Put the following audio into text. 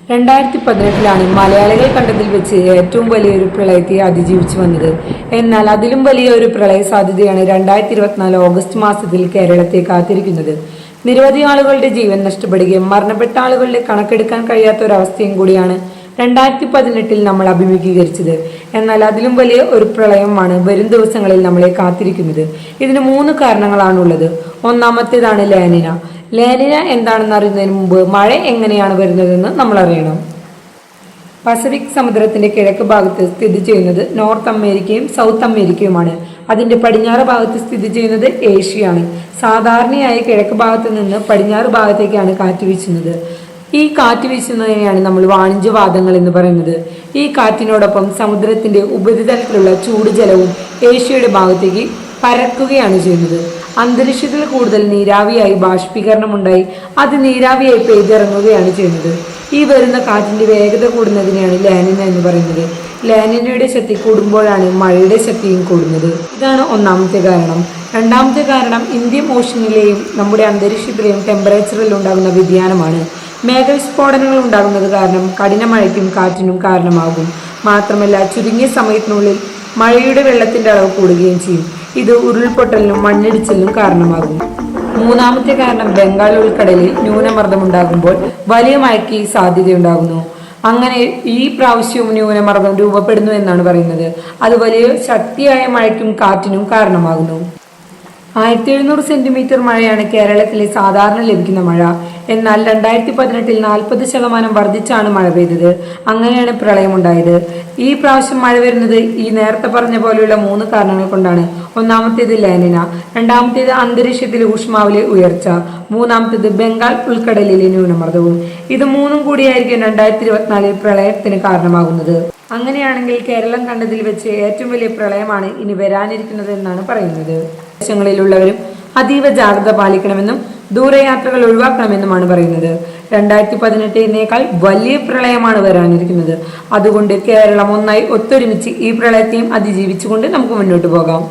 2018 മലയാളികൾ കണ്ടതിൽ വെച്ച് ഏറ്റവും വലിയൊരു പ്രളയത്തെ അതിജീവിച്ചു വന്നത്. എന്നാൽ അതിലും വലിയ ഒരു പ്രളയ സാധ്യതയാണ് 2024 ഓഗസ്റ്റ് മാസത്തിൽ കേരളത്തെ കാത്തിരിക്കുന്നത്. നിരവധി ആളുകളുടെ ജീവൻ നഷ്ടപ്പെടുകയും മരണപ്പെട്ട ആളുകളുടെ കണക്കെടുക്കാൻ കഴിയാത്ത ഒരവസ്ഥയും കൂടിയാണ് 2018 നമ്മൾ അഭിമുഖീകരിച്ചത്. എന്നാൽ അതിലും വലിയ ഒരു പ്രളയമാണ് വരും ദിവസങ്ങളിൽ നമ്മളെ കാത്തിരിക്കുന്നത്. ഇതിന് 3 കാരണങ്ങളാണുള്ളത്. ഒന്നാമത്തേതാണ് ലാനിന. ലാനിന എന്താണെന്ന് അറിയുന്നതിന് മുമ്പ് മഴ എങ്ങനെയാണ് വരുന്നതെന്ന് നമ്മൾ അറിയണം. പസഫിക് സമുദ്രത്തിന്റെ കിഴക്ക് ഭാഗത്ത് സ്ഥിതി ചെയ്യുന്നത് നോർത്ത് അമേരിക്കയും സൗത്ത് അമേരിക്കയുമാണ്. അതിന്റെ പടിഞ്ഞാറ് ഭാഗത്ത് സ്ഥിതി ചെയ്യുന്നത് ഏഷ്യയാണ്. സാധാരണയായി കിഴക്ക് ഭാഗത്ത് നിന്ന് പടിഞ്ഞാറ് ഭാഗത്തേക്കാണ് കാറ്റ് വീശുന്നത്. ഈ കാറ്റ് വീശുന്നതിനെയാണ് നമ്മൾ വാണിജ്യവാദങ്ങൾ എന്ന് പറയുന്നത്. ഈ കാറ്റിനോടൊപ്പം സമുദ്രത്തിന്റെ ഉപരിതലത്തിലുള്ള ചൂടുജലവും ഏഷ്യയുടെ ഭാഗത്തേക്ക് പരക്കുകയാണ് ചെയ്യുന്നത്. അന്തരീക്ഷത്തിൽ കൂടുതൽ നീരാവിയായി ബാഷ്പീകരണം ഉണ്ടായി അത് നീരാവിയായി പെയ്തിറങ്ങുകയാണ് ചെയ്യുന്നത്. ഈ വരുന്ന കാറ്റിന്റെ വേഗത കൂടുന്നതിനെയാണ് ലാനിന എന്ന് പറയുന്നത്. ലാനിനയുടെ ശക്തി കൂടുമ്പോഴാണ് മഴയുടെ ശക്തിയും കൂടുന്നത്. ഇതാണ് ഒന്നാമത്തെ കാരണം. രണ്ടാമത്തെ കാരണം ഇന്ത്യൻ ഓഷനിലെയും നമ്മുടെ അന്തരീക്ഷത്തിലെയും ടെമ്പറേച്ചറിൽ ഉണ്ടാകുന്ന വ്യതിയാനമാണ്. മേഘവിസ്ഫോടനങ്ങൾ ഉണ്ടാകുന്നത് കാരണം കഠിന മഴയ്ക്കും കാറ്റിനും കാരണമാകും. മാത്രമല്ല ചുരുങ്ങിയ സമയത്തിനുള്ളിൽ മഴയുടെ വെള്ളത്തിന്റെ അളവ് കൂടുകയും ചെയ്യും. ഇത് ഉരുൾപൊട്ടലിനും മണ്ണിടിച്ചിലിനും കാരണമാകും. മൂന്നാമത്തെ കാരണം ബംഗാൾ ഉൾക്കടലിൽ ന്യൂനമർദ്ദം ഉണ്ടാകുമ്പോൾ വലിയ മഴയ്ക്ക് സാധ്യതയുണ്ടാകുന്നു. അങ്ങനെ ഈ പ്രാവശ്യവും ന്യൂനമർദ്ദം രൂപപ്പെടുന്നു എന്നാണ് പറയുന്നത്. അത് വലിയ ശക്തിയായ മഴയ്ക്കും കാറ്റിനും കാരണമാകുന്നു. 1700 സെന്റിമീറ്റർ മഴയാണ് കേരളത്തിലെ സാധാരണ ലഭിക്കുന്ന മഴ. എന്നാൽ 2018 40% വർദ്ധിച്ചാണ് മഴ പെയ്തത്. അങ്ങനെയാണ് പ്രളയമുണ്ടായത്. ഈ പ്രാവശ്യം മഴ വരുന്നത് ഈ നേരത്തെ പറഞ്ഞ പോലെയുള്ള 3 കാരണങ്ങൾ കൊണ്ടാണ്. ഒന്നാമത്തേത് ലാനിന, രണ്ടാമത്തേത് അന്തരീക്ഷത്തിലെ ഊഷ്മാവിലെ ഉയർച്ച, മൂന്നാമത്തേത് ബംഗാൾ ഉൾക്കടലിലെ ന്യൂനമർദ്ദവും. ഇത് 3 കൂടിയായിരിക്കും 2024 പ്രളയത്തിന് കാരണമാകുന്നത്. അങ്ങനെയാണെങ്കിൽ കേരളം കണ്ടതിൽ വെച്ച് ഏറ്റവും വലിയ പ്രളയമാണ് ഇനി വരാനിരിക്കുന്നത് എന്നാണ് പറയുന്നത്. ദേശങ്ങളിലുള്ളവരും അതീവ ജാഗ്രത പാലിക്കണമെന്നും ദൂരയാത്രകൾ ഒഴിവാക്കണമെന്നുമാണ് പറയുന്നത്. 2018 വലിയ പ്രളയമാണ് വരാനിരിക്കുന്നത്. അതുകൊണ്ട് കേരളം ഒന്നായി ഒത്തൊരുമിച്ച് ഈ പ്രളയത്തെയും അതിജീവിച്ചുകൊണ്ട് നമുക്ക് മുന്നോട്ട് പോകാം.